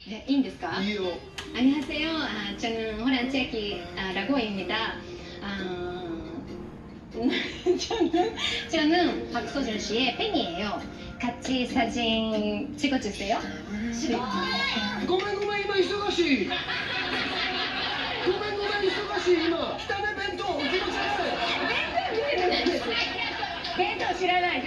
네, 인데스까? 이요. 안녕하세요. 저는 호란체키 라고입니다. 저는 박소준 씨의 팬이에요. 같이 사진 찍어주세요. 고멘今忙しい。ごめん忙しい今。来たね弁当起きなさい。弁当知らない。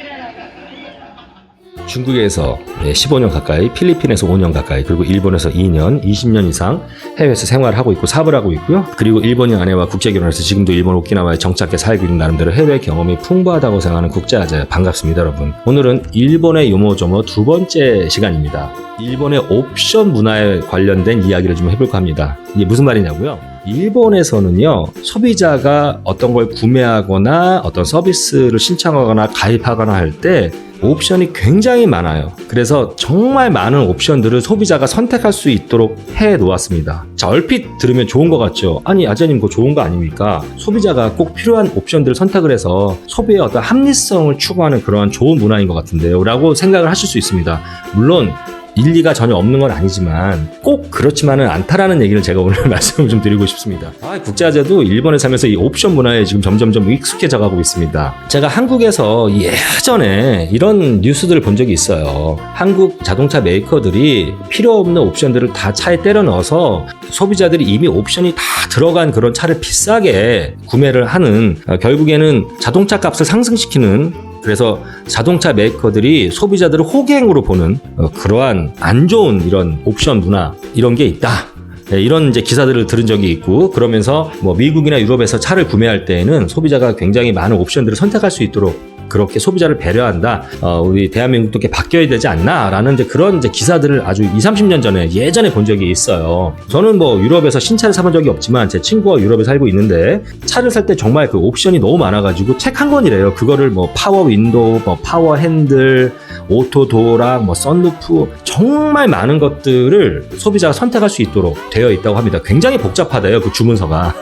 중국에서 15년 가까이, 필리핀에서 5년 가까이, 그리고 일본에서 2년, 20년 이상 해외에서 생활을 하고 있고 사업을 하고 있고요. 그리고 일본인 아내와 국제 결혼해서 지금도 일본 오키나와에 정착해 살고 있는 나름대로 해외 경험이 풍부하다고 생각하는 국제아재 반갑습니다, 여러분. 오늘은 일본의 요모조모 두 번째 시간입니다. 일본의 옵션 문화에 관련된 이야기를 좀 해볼까 합니다. 이게 무슨 말이냐고요? 일본에서는요, 소비자가 어떤 걸 구매하거나 어떤 서비스를 신청하거나 가입하거나 할 때 옵션이 굉장히 많아요. 그래서 정말 많은 옵션들을 소비자가 선택할 수 있도록 해 놓았습니다. 자, 얼핏 들으면 좋은 것 같죠? 아니, 아재님 그거 좋은 거 아닙니까? 소비자가 꼭 필요한 옵션들을 선택을 해서 소비의 어떤 합리성을 추구하는 그러한 좋은 문화인 것 같은데요 라고 생각을 하실 수 있습니다. 물론 일리가 전혀 없는 건 아니지만 꼭 그렇지만은 않다라는 얘기를 제가 오늘 말씀을 좀 드리고 싶습니다. 국제아재도 일본에 살면서 이 옵션 문화에 지금 점점점 익숙해져 가고 있습니다. 제가 한국에서 예전에 이런 뉴스들을 본 적이 있어요. 한국 자동차 메이커들이 필요 없는 옵션들을 다 차에 때려 넣어서 소비자들이 이미 옵션이 다 들어간 그런 차를 비싸게 구매를 하는, 결국에는 자동차 값을 상승시키는, 그래서 자동차 메이커들이 소비자들을 호갱으로 보는 그러한 안 좋은 이런 옵션 문화, 이런 게 있다. 이런 이제 기사들을 들은 적이 있고, 그러면서 뭐 미국이나 유럽에서 차를 구매할 때에는 소비자가 굉장히 많은 옵션들을 선택할 수 있도록 그렇게 소비자를 배려한다. 우리 대한민국도 이렇게 바뀌어야 되지 않나? 라는 이제 그런 이제 기사들을 아주 20-30년 전에 예전에 본 적이 있어요. 저는 뭐 유럽에서 신차를 사본 적이 없지만 제 친구가 유럽에 살고 있는데 차를 살 때 정말 그 옵션이 너무 많아가지고 책 한 권이래요. 그거를 뭐 파워 윈도우, 뭐 파워 핸들, 오토 도어락, 뭐 썬루프, 정말 많은 것들을 소비자가 선택할 수 있도록 되어 있다고 합니다. 굉장히 복잡하대요, 그 주문서가.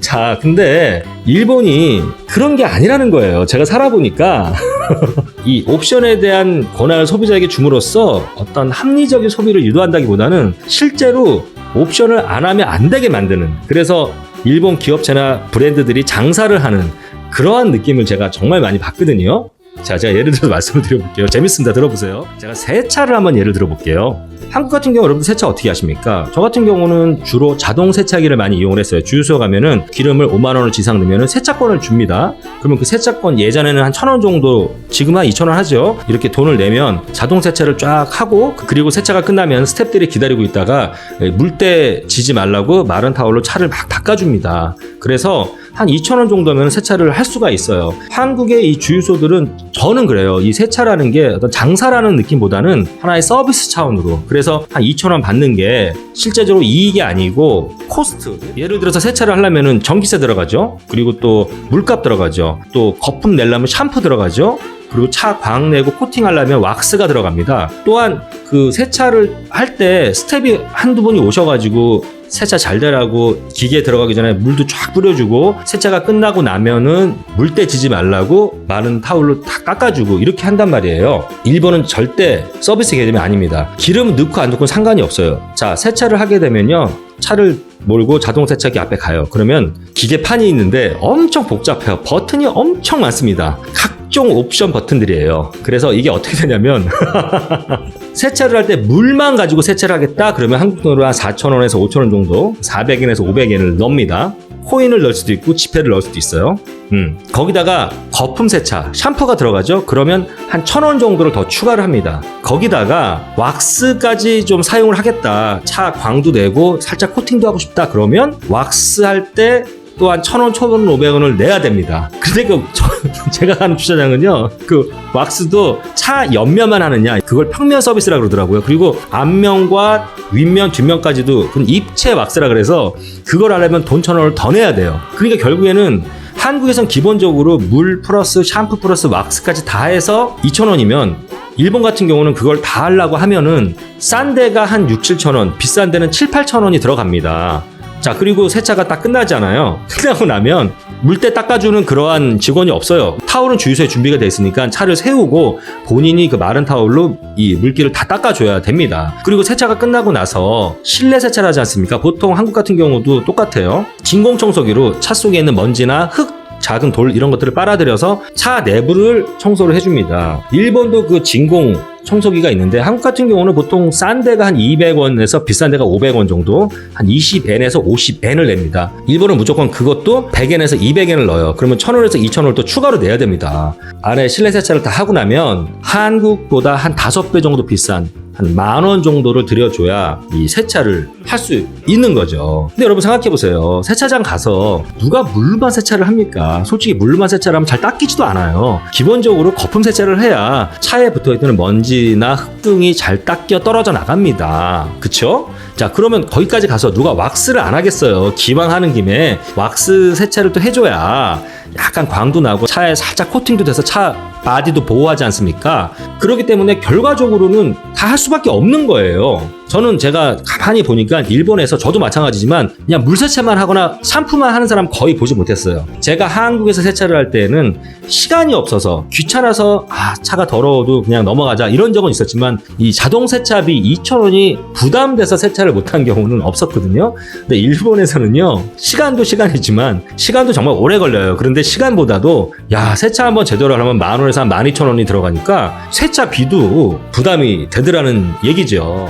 자, 근데 일본이 그런 게 아니라는 거예요. 제가 살아보니까 이 옵션에 대한 권한을 소비자에게 줌으로써 어떤 합리적인 소비를 유도한다기보다는 실제로 옵션을 안 하면 안 되게 만드는, 그래서 일본 기업체나 브랜드들이 장사를 하는 그러한 느낌을 제가 정말 많이 봤거든요. 자, 제가 예를 들어서 말씀을 드려볼게요. 재밌습니다. 들어보세요. 제가 새 차를 한번 예를 들어볼게요. 한국 같은 경우 여러분들 세차 어떻게 하십니까? 저 같은 경우는 주로 자동 세차기를 많이 이용을 했어요. 주유소 가면은 기름을 5만 원어치 이상 넣으면은 세차권을 줍니다. 그러면 그 세차권 예전에는 한 1,000원 정도, 지금 한 2,000원 하죠. 이렇게 돈을 내면 자동 세차를 쫙 하고, 그리고 세차가 끝나면 스태프들이 기다리고 있다가 물때 지지 말라고 마른 타올로 차를 막 닦아줍니다. 그래서 한 2,000원 정도면 세차를 할 수가 있어요. 한국의 이 주유소들은 저는 그래요. 이 세차라는 게 어떤 장사라는 느낌보다는 하나의 서비스 차원으로, 그래서 한 2,000원 받는 게 실제적으로 이익이 아니고 코스트. 예를 들어서 세차를 하려면은 전기세 들어가죠. 그리고 또 물값 들어가죠. 또 거품 내려면 샴푸 들어가죠. 그리고 차 광 내고 코팅하려면 왁스가 들어갑니다. 또한 그 세차를 할 때 스텝이 한두 분이 오셔가지고 세차 잘 되라고 기계에 들어가기 전에 물도 쫙 뿌려주고, 세차가 끝나고 나면은 물때 지지 말라고 마른 타올로 다 깎아주고, 이렇게 한단 말이에요. 일본은 절대 서비스 개념이 아닙니다. 기름 넣고 안 넣고 상관이 없어요. 자, 세차를 하게 되면요, 차를 몰고 자동 세차기 앞에 가요. 그러면 기계판이 있는데 엄청 복잡해요. 버튼이 엄청 많습니다. 각종 옵션 버튼들이에요. 그래서 이게 어떻게 되냐면 세차를 할 때 물만 가지고 세차를 하겠다 그러면 한국 돈으로 한 4,000원에서 5,000원 정도, 400엔에서 500엔을 넣습니다. 코인을 넣을 수도 있고 지폐를 넣을 수도 있어요. 거기다가 거품 세차, 샴푸가 들어가죠. 그러면 한 1,000원 정도를 더 추가를 합니다. 거기다가 왁스까지 좀 사용을 하겠다, 차 광도 내고 살짝 코팅도 하고 싶다 그러면 왁스 할 때 또한 1,000원, 1,500원을 내야 됩니다. 근데 제가 가는 주차장은요, 그 왁스도 차 옆면만 하느냐, 그걸 평면 서비스라고 그러더라고요. 그리고 앞면과 윗면, 뒷면까지도 그건 입체 왁스라 그래서 그걸 하려면 돈 1,000원을 더 내야 돼요. 그러니까 결국에는 한국에선 기본적으로 물 플러스 샴푸 플러스 왁스까지 다 해서 2,000원이면 일본 같은 경우는 그걸 다 하려고 하면은 싼 데가 한 6-7,000원, 비싼 데는 7-8,000원이 들어갑니다. 자, 그리고 세차가 딱 끝나잖아요. 끝나고 나면 물때 닦아주는 그러한 직원이 없어요. 타올은 주유소에 준비가 돼 있으니까 차를 세우고 본인이 그 마른 타올로 이 물기를 다 닦아줘야 됩니다. 그리고 세차가 끝나고 나서 실내 세차를 하지 않습니까? 보통 한국 같은 경우도 똑같아요. 진공청소기로 차 속에 있는 먼지나 흙, 작은 돌 이런 것들을 빨아들여서 차 내부를 청소를 해줍니다. 일본도 그 진공 청소기가 있는데 한국 같은 경우는 보통 싼 데가 한 200원에서 비싼 데가 500원 정도 한 20엔에서 50엔을 냅니다. 일본은 무조건 그것도 100엔에서 200엔을 넣어요. 그러면 1000원에서 2000원을 또 추가로 내야 됩니다. 안에 실내 세차를 다 하고 나면 한국보다 한 5배 정도 비싼 한 10,000원 정도를 들여줘야 이 세차를 할 수 있는 거죠. 근데 여러분 생각해보세요. 세차장 가서 누가 물로만 세차를 합니까? 솔직히 물로만 세차를 하면 잘 닦이지도 않아요. 기본적으로 거품 세차를 해야 차에 붙어있는 먼지나 흙 등이 잘 닦여 떨어져 나갑니다. 그쵸? 자, 그러면 거기까지 가서 누가 왁스를 안 하겠어요. 기왕 하는 김에 왁스 세차를 또 해줘야 약간 광도 나고 차에 살짝 코팅도 돼서 차 바디도 보호하지 않습니까? 그렇기 때문에 결과적으로는 다 할 수밖에 없는 거예요. 저는 제가 가만히 보니까 일본에서 저도 마찬가지지만 그냥 물 세차만 하거나 샴푸만 하는 사람 거의 보지 못했어요. 제가 한국에서 세차를 할 때는 시간이 없어서 귀찮아서 차가 더러워도 그냥 넘어가자 이런 적은 있었지만 이 자동 세차비 2,000원이 부담돼서 세차를 못한 경우는 없었거든요. 근데 일본에서는요, 시간도 시간이지만 시간도 정말 오래 걸려요. 그런데 시간보다도 세차 한번 제대로 하려면 10,000원에서 한 12,000원이 들어가니까 세차비도 부담이 되더라는 얘기죠.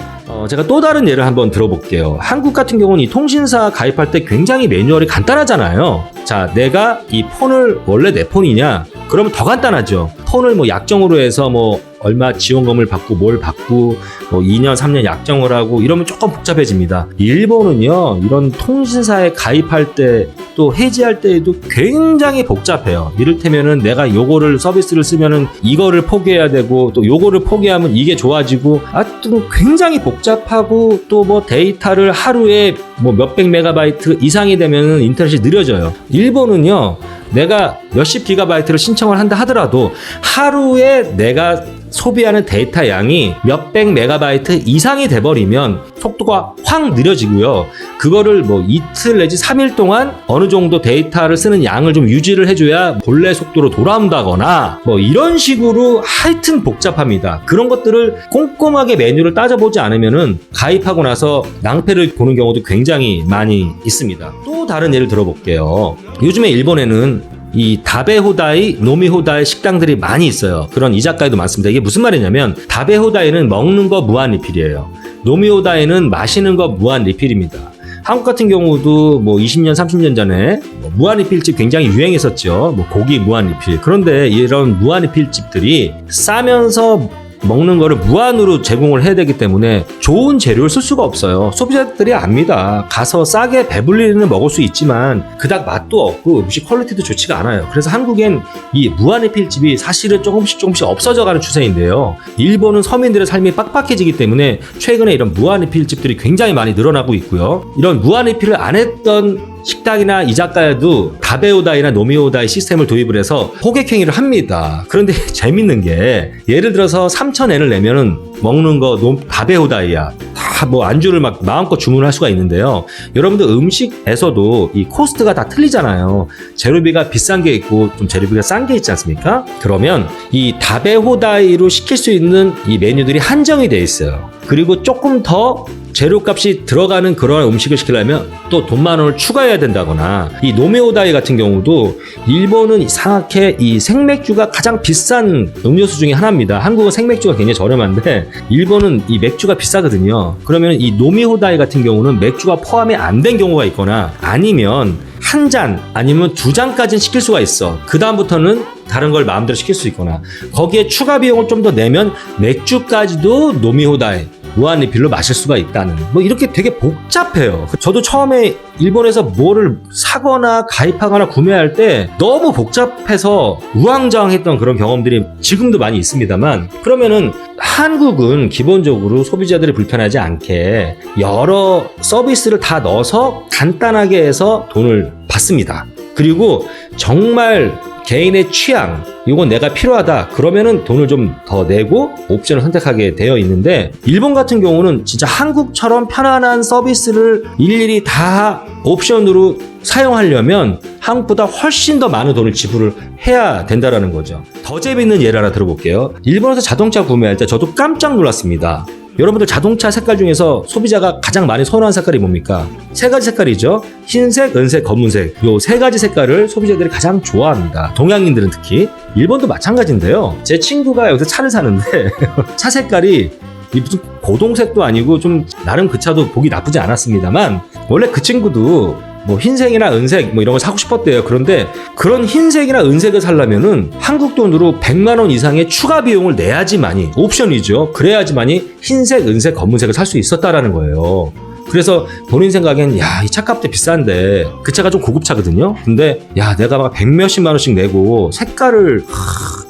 제가 또 다른 예를 한번 들어볼게요. 한국 같은 경우는 이 통신사 가입할 때 굉장히 매뉴얼이 간단하잖아요. 자, 내가 이 폰을 원래 내 폰이냐? 그러면 더 간단하죠. 폰을 뭐 약정으로 해서 뭐 얼마 지원금을 받고 뭘 받고 뭐 2년 3년 약정을 하고 이러면 조금 복잡해집니다. 일본은요, 이런 통신사에 가입할 때 또 해지할 때에도 굉장히 복잡해요. 이를테면은 내가 요거를 서비스를 쓰면은 이거를 포기해야 되고 또 요거를 포기하면 이게 좋아지고 하여튼 굉장히 복잡하고 또 뭐 데이터를 하루에 뭐 몇백 메가바이트 이상이 되면은 인터넷이 느려져요. 일본은요, 내가 몇십 기가바이트를 신청을 한다 하더라도 하루에 내가 소비하는 데이터 양이 몇백 메가바이트 이상이 돼버리면 속도가 확 느려지고요. 그거를 뭐 이틀 내지 3일 동안 어느 정도 데이터를 쓰는 양을 좀 유지를 해줘야 본래 속도로 돌아온다거나 뭐 이런 식으로 하여튼 복잡합니다. 그런 것들을 꼼꼼하게 메뉴를 따져보지 않으면은 가입하고 나서 낭패를 보는 경우도 굉장히 많이 있습니다. 또 다른 예를 들어볼게요. 요즘에 일본에는 이 다베호다이, 노미호다이 식당들이 많이 있어요. 그런 이자카야도 많습니다. 이게 무슨 말이냐면 다베호다이는 먹는 거 무한 리필이에요. 노미호다이는 마시는 거 무한 리필입니다. 한국 같은 경우도 뭐 20년, 30년 전에 뭐 무한 리필집 굉장히 유행했었죠. 뭐 고기 무한 리필. 그런데 이런 무한 리필집들이 싸면서 먹는 거를 무한으로 제공을 해야 되기 때문에 좋은 재료를 쓸 수가 없어요. 소비자들이 압니다. 가서 싸게 배불리는 먹을 수 있지만 그닥 맛도 없고 음식 퀄리티도 좋지가 않아요. 그래서 한국엔 이 무한리필집이 사실은 조금씩 없어져가는 추세인데요. 일본은 서민들의 삶이 빡빡해지기 때문에 최근에 이런 무한리필집들이 굉장히 많이 늘어나고 있고요. 이런 무한리필을 안 했던 식당이나 이자카야도 다베오다이나 노미오다이 시스템을 도입을 해서 호객행위를 합니다. 그런데 재밌는 게 예를 들어서 3,000엔을 내면은 먹는 거 다베오다이야. 다 뭐 안주를 막 마음껏 주문할 수가 있는데요. 여러분들 음식에서도 이 코스트가 다 틀리잖아요. 재료비가 비싼 게 있고 좀 재료비가 싼 게 있지 않습니까? 그러면 이 다베호다이로 시킬 수 있는 이 메뉴들이 한정이 돼 있어요. 그리고 조금 더 재료값이 들어가는 그런 음식을 시키려면 또 돈 10,000원을 추가해야 된다거나, 이 노메오다이 같은 경우도 일본은 이상하게 이 생맥주가 가장 비싼 음료수 중에 하나입니다. 한국은 생맥주가 굉장히 저렴한데 일본은 이 맥주가 비싸거든요. 그러면 이 노미호다이 같은 경우는 맥주가 포함이 안 된 경우가 있거나 아니면 한 잔 아니면 2잔까지는 시킬 수가 있어. 그 다음부터는 다른 걸 마음대로 시킬 수 있거나 거기에 추가 비용을 좀 더 내면 맥주까지도 노미호다이 무한리필로 마실 수가 있다는, 뭐 이렇게 되게 복잡해요. 저도 처음에 일본에서 뭐를 사거나 가입하거나 구매할 때 너무 복잡해서 우왕좌왕했던 그런 경험들이 지금도 많이 있습니다만, 그러면은 한국은 기본적으로 소비자들이 불편하지 않게 여러 서비스를 다 넣어서 간단하게 해서 돈을 받습니다. 그리고 정말 개인의 취향, 이건 내가 필요하다 그러면은 돈을 좀 더 내고 옵션을 선택하게 되어 있는데, 일본 같은 경우는 진짜 한국처럼 편안한 서비스를 일일이 다 옵션으로 사용하려면 한국보다 훨씬 더 많은 돈을 지불을 해야 된다라는 거죠. 더 재밌는 예를 하나 들어볼게요. 일본에서 자동차 구매할 때 저도 깜짝 놀랐습니다. 여러분들 자동차 색깔 중에서 소비자가 가장 많이 선호하는 색깔이 뭡니까? 세 가지 색깔이죠. 흰색, 은색, 검은색. 요 세 가지 색깔을 소비자들이 가장 좋아합니다. 동양인들은 특히. 일본도 마찬가지인데요. 제 친구가 여기서 차를 사는데 차 색깔이 이 무슨 고동색도 아니고 좀 나름 그 차도 보기 나쁘지 않았습니다만, 원래 그 친구도 뭐 흰색이나 은색 뭐 이런 거 사고 싶었대요. 그런데 그런 흰색이나 은색을 사려면은 한국 돈으로 100만 원 이상의 추가 비용을 내야지만이, 옵션이죠. 그래야지만이 흰색, 은색, 검은색을 살 수 있었다라는 거예요. 그래서 본인 생각엔 야, 이 차값도 비싼데, 그 차가 좀 고급차거든요. 근데 야, 내가 막 100몇십만 원씩 내고 색깔을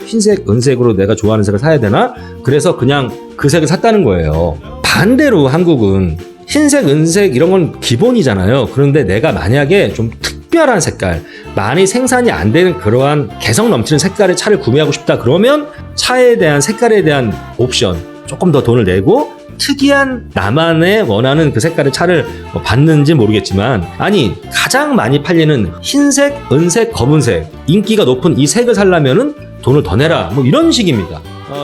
흰색, 은색으로 내가 좋아하는 색을 사야 되나? 그래서 그냥 그 색을 샀다는 거예요. 반대로 한국은 흰색, 은색 이런 건 기본이잖아요. 그런데 내가 만약에 좀 특별한 색깔, 많이 생산이 안 되는 그러한 개성 넘치는 색깔의 차를 구매하고 싶다 그러면 차에 대한 색깔에 대한 옵션 조금 더 돈을 내고 특이한 나만의 원하는 그 색깔의 차를 받는지 모르겠지만, 아니 가장 많이 팔리는 흰색, 은색, 검은색 인기가 높은 이 색을 사려면은 돈을 더 내라, 뭐 이런 식입니다.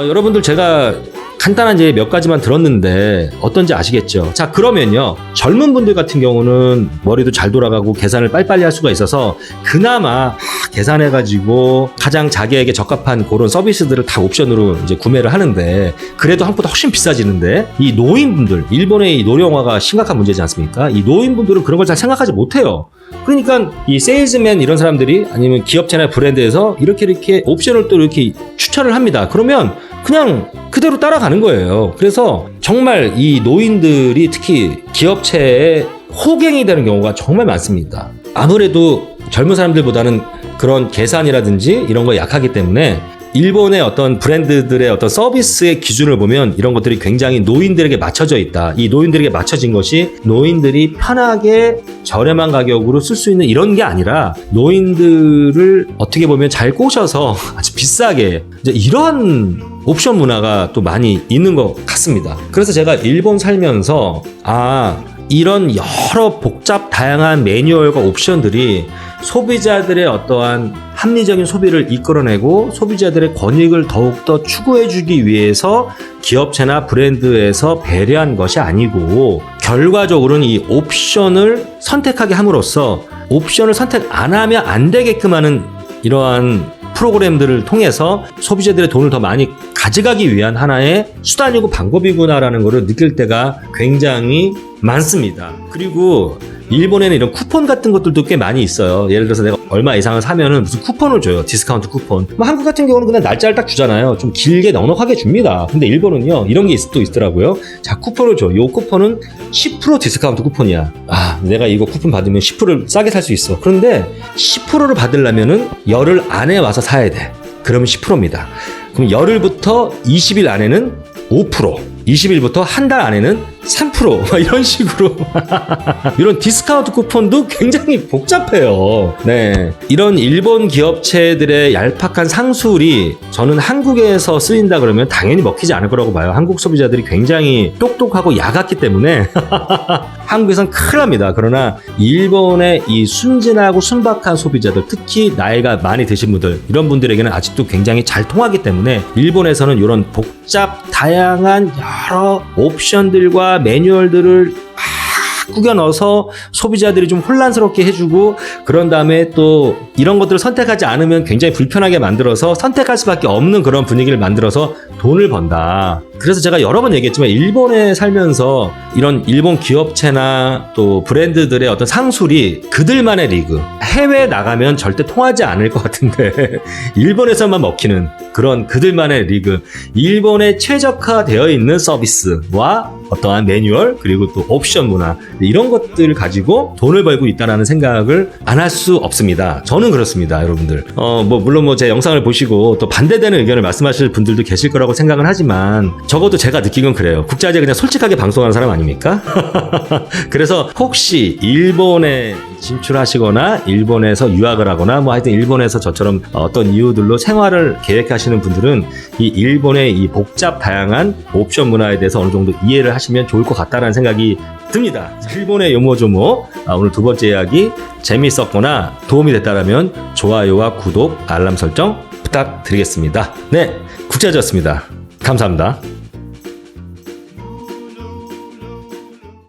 여러분들 제가 간단한 예 몇 가지만 들었는데 어떤지 아시겠죠? 자, 그러면요, 젊은 분들 같은 경우는 머리도 잘 돌아가고 계산을 빨리빨리 할 수가 있어서 그나마 계산해가지고 가장 자기에게 적합한 그런 서비스들을 다 옵션으로 이제 구매를 하는데, 그래도 한국보다 훨씬 비싸지는데, 이 노인분들, 일본의 이 노령화가 심각한 문제지 않습니까? 이 노인분들은 그런 걸 잘 생각하지 못해요. 그러니까 이 세일즈맨 이런 사람들이, 아니면 기업체나 브랜드에서 이렇게 옵션을 또 이렇게 추천을 합니다. 그러면 그냥 그대로 따라가는 거예요. 그래서 정말 이 노인들이 특히 기업체에 호갱이 되는 경우가 정말 많습니다. 아무래도 젊은 사람들보다는 그런 계산이라든지 이런 거에 약하기 때문에 일본의 어떤 브랜드들의 어떤 서비스의 기준을 보면 이런 것들이 굉장히 노인들에게 맞춰져 있다. 이 노인들에게 맞춰진 것이 노인들이 편하게 저렴한 가격으로 쓸 수 있는 이런 게 아니라, 노인들을 어떻게 보면 잘 꼬셔서 아주 비싸게, 이제 이런 옵션 문화가 또 많이 있는 것 같습니다. 그래서 제가 일본 살면서 이런 여러 복잡 다양한 매뉴얼과 옵션들이 소비자들의 어떠한 합리적인 소비를 이끌어내고 소비자들의 권익을 더욱더 추구해주기 위해서 기업체나 브랜드에서 배려한 것이 아니고, 결과적으로는 이 옵션을 선택하게 함으로써 옵션을 선택 안 하면 안 되게끔 하는 이러한 프로그램들을 통해서 소비자들의 돈을 더 많이 가져가기 위한 하나의 수단이고 방법이구나라는 것을 느낄 때가 굉장히 많습니다. 그리고 일본에는 이런 쿠폰 같은 것들도 꽤 많이 있어요. 예를 들어서 내가 얼마 이상을 사면은 무슨 쿠폰을 줘요. 디스카운트 쿠폰. 뭐 한국 같은 경우는 그냥 날짜를 딱 주잖아요. 좀 길게 넉넉하게 줍니다. 근데 일본은요, 이런 게 또 있더라고요. 자, 쿠폰을 줘. 요 쿠폰은 10% 디스카운트 쿠폰이야. 내가 이거 쿠폰 받으면 10%를 싸게 살 수 있어. 그런데 10%를 받으려면은 열흘 안에 와서 사야 돼. 그러면 10%입니다. 그럼 열흘부터 20일 안에는 5%, 20일부터 한 달 안에는 3% 이런 식으로 이런 디스카운트 쿠폰도 굉장히 복잡해요. 네, 이런 일본 기업체들의 얄팍한 상술이 저는 한국에서 쓰인다 그러면 당연히 먹히지 않을 거라고 봐요. 한국 소비자들이 굉장히 똑똑하고 야같기 때문에 한국에선 큰일 납니다. 그러나 일본의 이 순진하고 순박한 소비자들, 특히 나이가 많이 드신 분들, 이런 분들에게는 아직도 굉장히 잘 통하기 때문에 일본에서는 이런 복잡 다양한 여러 옵션들과 매뉴얼들을 꾸겨 넣어서 소비자들이 좀 혼란스럽게 해주고, 그런 다음에 또 이런 것들을 선택하지 않으면 굉장히 불편하게 만들어서 선택할 수밖에 없는 그런 분위기를 만들어서 돈을 번다. 그래서 제가 여러 번 얘기했지만 일본에 살면서 이런 일본 기업체나 또 브랜드들의 어떤 상술이 그들만의 리그, 해외에 나가면 절대 통하지 않을 것 같은데 일본에서만 먹히는 그런 그들만의 리그, 일본에 최적화되어 있는 서비스와 어떠한 매뉴얼, 그리고 또 옵션 문화, 이런 것들을 가지고 돈을 벌고 있다는 생각을 안 할 수 없습니다. 저는 그렇습니다, 여러분들. 물론 제 영상을 보시고 또 반대되는 의견을 말씀하실 분들도 계실 거라고 생각은 하지만, 적어도 제가 느낀 건 그래요. 국제화제 그냥 솔직하게 방송하는 사람 아닙니까? 그래서 혹시 일본에 진출하시거나 일본에서 유학을 하거나 뭐 하여튼 일본에서 저처럼 어떤 이유들로 생활을 계획하시는 분들은 이 일본의 이 복잡 다양한 옵션 문화에 대해서 어느 정도 이해를 하시면 좋을 것 같다라는 생각이 듭니다. 일본의 요모조모 오늘 두 번째 이야기 재미있었거나 도움이 됐다면 좋아요와 구독, 알람 설정 부탁드리겠습니다. 네, 국제화제였습니다. 감사합니다.